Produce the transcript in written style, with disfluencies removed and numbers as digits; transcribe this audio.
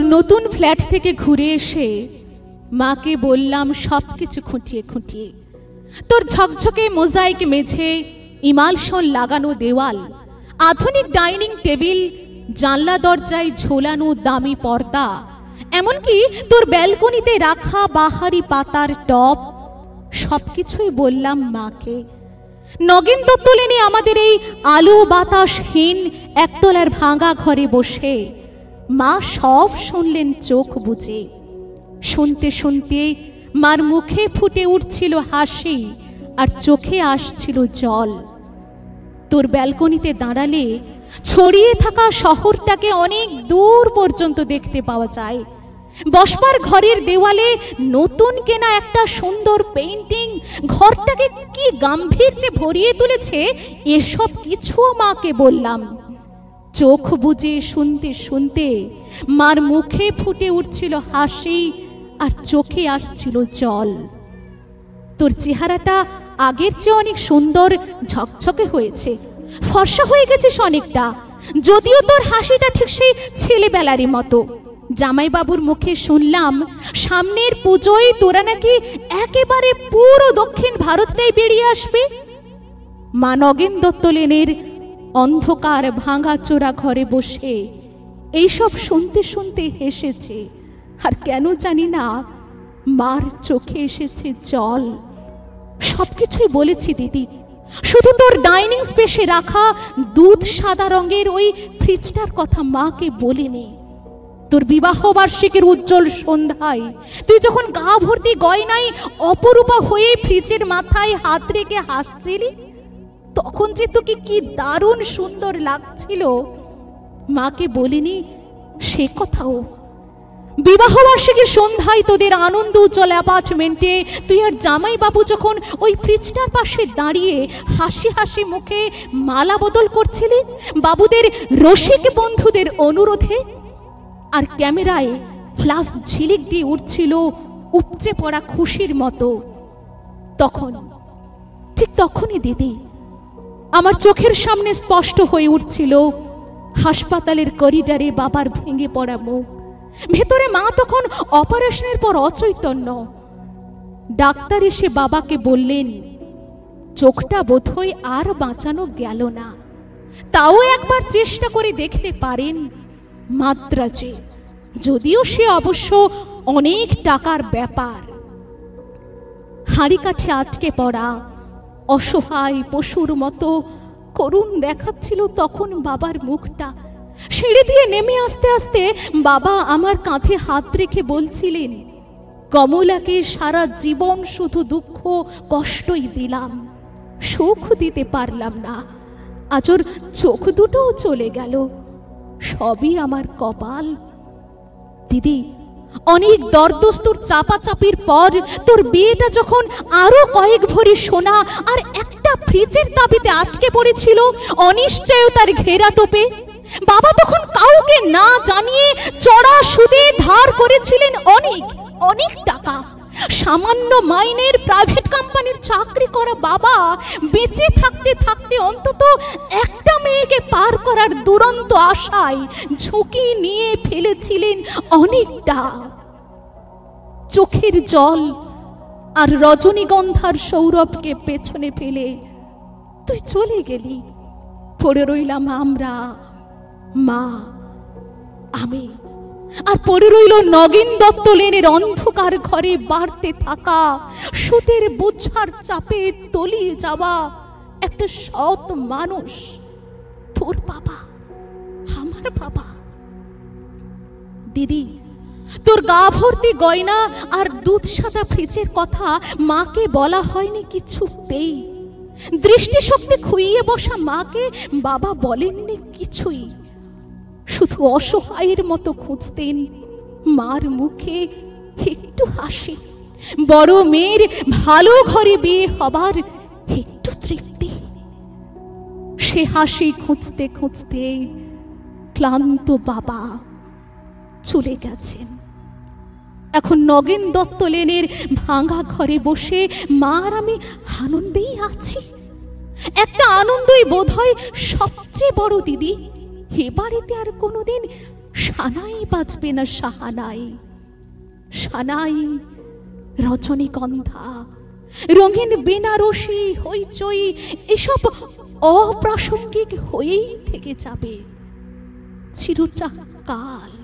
তোর নতুন ফ্ল্যাট থেকে ঘুরে এসে মাকে বললাম সবকিছু খুঁটিয়ে খুঁটিয়ে। তোর ঝকঝকে মোজাইক মেঝে, ইমালশন লাগানো দেওয়াল, আধুনিক ডাইনিং টেবিল, জানলা দরজায় ঝোলানো দামি পর্দা, এমনকি তোর ব্যালকনিতে রাখা বাহারি পাতার টব, সবকিছুই বললাম মাকে। নগেন দত্ত লেনে আমাদের এই আলো বাতাসহীন একতলার ভাঙা ঘরে বসে মা সব শুনলেন চোখ বুজে। শুনতে শুনতে মার মুখে ফুটে উঠছিল হাসি আর চোখে আসছিল জল। তোর ব্যালকনিতে দাঁড়ালে ছড়িয়ে থাকা শহরটাকে অনেক দূর পর্যন্ত দেখতে পাওয়া যায়। বসবার ঘরের দেওয়ালে নতুন কেনা একটা সুন্দর পেইন্টিং ঘরটাকে কি গাম্ভীর্যে ভরিয়ে তুলেছে, এসব কিছুও মাকে বললাম। চোখ বুজে শুনতে শুনতে মার মুখে ফুটে উঠছিল হাসি আর চোখে আসছিল জল। তোর চেহারাটা আগের চেয়ে অনেক সুন্দর ঝকঝকে হয়েছে, ফর্সা হয়ে গেছিস অনেকটা, যদিও তোর হাসিটা ঠিক সেই ছেলেবেলারই মতো। জামাইবাবুর মুখে শুনলাম সামনের পুজোয় তোরা নাকি একেবারে পুরো দক্ষিণ ভারতটাই বেরিয়ে আসবে। মা নগেন দত্ত লেনের অন্ধকার ভাঙাচোরা ঘরে বসে এইসব শুনতে শুনতে হেসেছে, আর কেন জানি না মার চোখে এসেছে জল। সবকিছুই বলেছি দিদি, শুধু তোর ডাইনিং স্পেসে রাখা দুধ সাদা রঙের ওই ফ্রিজটার কথা মাকে বলিনি। তোর বিবাহ বার্ষিকীর উজ্জ্বল সন্ধ্যায় তুই যখন গা ভর্তি গয়নায় অপরূপা হয়ে ফ্রিজের মাথায় হাত রেখে হাসছিলি, তখন যে তোকে কি দারুণ সুন্দর লাগছিল, মাকে বলিনি সে কথাও। বিবাহ বার্ষিকীর সন্ধ্যায় তোদের আনন্দ উজ্জ্বল অ্যাপার্টমেন্টে তুই আর জামাইবাবু যখন ওই ফ্রিজটার পাশে দাঁড়িয়ে হাসি হাসি মুখে মালা বদল করছিলি বাবুদের রসিক বন্ধুদের অনুরোধে, আর ক্যামেরায় ফ্ল্যাশ ঝিলিক দিয়ে উঠছিল উপচে পড়া খুশির মতো, তখন ঠিক তখনই দিদি আমার চোখের সামনে স্পষ্ট হয়ে উঠছিল হাসপাতালের করিডোরে বাবার ভেঙে পড়া মুখ। ভেতরে মা তখন অপারেশনের পর অচৈতন্য। ডাক্তার এসে বাবাকে বললেন চোখটা বোধহয় আর বাঁচানো গেল না, তাও একবার চেষ্টা করে দেখতে পারেন মাদ্রাজে, যদিও সে অবশ্য অনেক টাকার ব্যাপার। হাঁড়ি কাঠে আটকে পড়া অসহায় পশুর মতো করুণ দেখাচ্ছিল তখন বাবার মুখটা। সিঁড়ি দিয়ে নেমে আসতে আসতে বাবা আমার কাঁধে হাত রেখে বলছিলেন, কমলাকে সারা জীবন শুধু দুঃখ কষ্টই দিলাম, সুখ দিতে পারলাম না, আজ ওর চোখ দুটোও চলে গেল, সবই আমার কপাল। দিদি অনেক দরদস্তুর চাপাচাপির পর তোর বিয়েটা যখন আরো কয়েক ভরি সোনা আর একটা ফ্রিজের দাবিতে আটকে পড়েছিল অনিশ্চয়তার ঘেরা টোপে, বাবা তখন কাউকে না জানিয়ে চড়া সুদে ধার করেছিলেন অনেক অনেক টাকা। সামান্য মাইনের প্রাইভেট কোম্পানির চাকরি করা বাবা বেঁচে থাকতে থাকতে অন্তত একটা মেয়েকে পার করার দুরন্ত আশায় ঝুঁকি নিয়ে ফেলেছিলেন অনেকটা। চোখের জল আর রজনীগন্ধার সৌরভকে পেছনে ফেলে তুই চলে গেলি, পড়ে রইলাম আমরা, মা, আমি, আর পড়ে রইল নগেন দত্ত লেনের অন্ধকার ঘরে বাড়তে থাকা সুদের বোঝার চাপে তলিয়ে যাওয়া একটা সৎ মানুষ, তোর বাবা, আমার বাবা। দিদি তোর গা ভর্তি গয়না আর দুধ সাদা ফ্রিজের কথা মাকে বলা হয়নি কিছুতেই। দৃষ্টিশক্তি খুইয়ে বসা মাকে বাবা বলেননি কিছুই, শুধু অসহায়ের মতো খুঁজতেন মার মুখে একটু হাসি, বড় মেয়ের ভালো ঘরে বিয়ে হবার একটু তৃপ্তি। সে হাসি খুঁজতে খুঁজতে ক্লান্ত বাবা চলে গেছেন। এখন নগেন দত্ত লেনের ভাঙা ঘরে বসে মা আর আমি আনন্দেই আছি। একটা আনন্দই বোধহয় সবচেয়ে বড় দিদি, এ বাড়িতে আর কোনোদিন সানাই বাজবে না সাহানাই। সানাই, রজনীগন্ধা, রঙিন বেনারসি, হইচই এসব অপ্রাসঙ্গিক হয়েই থেকে যাবে চিরটা কাল।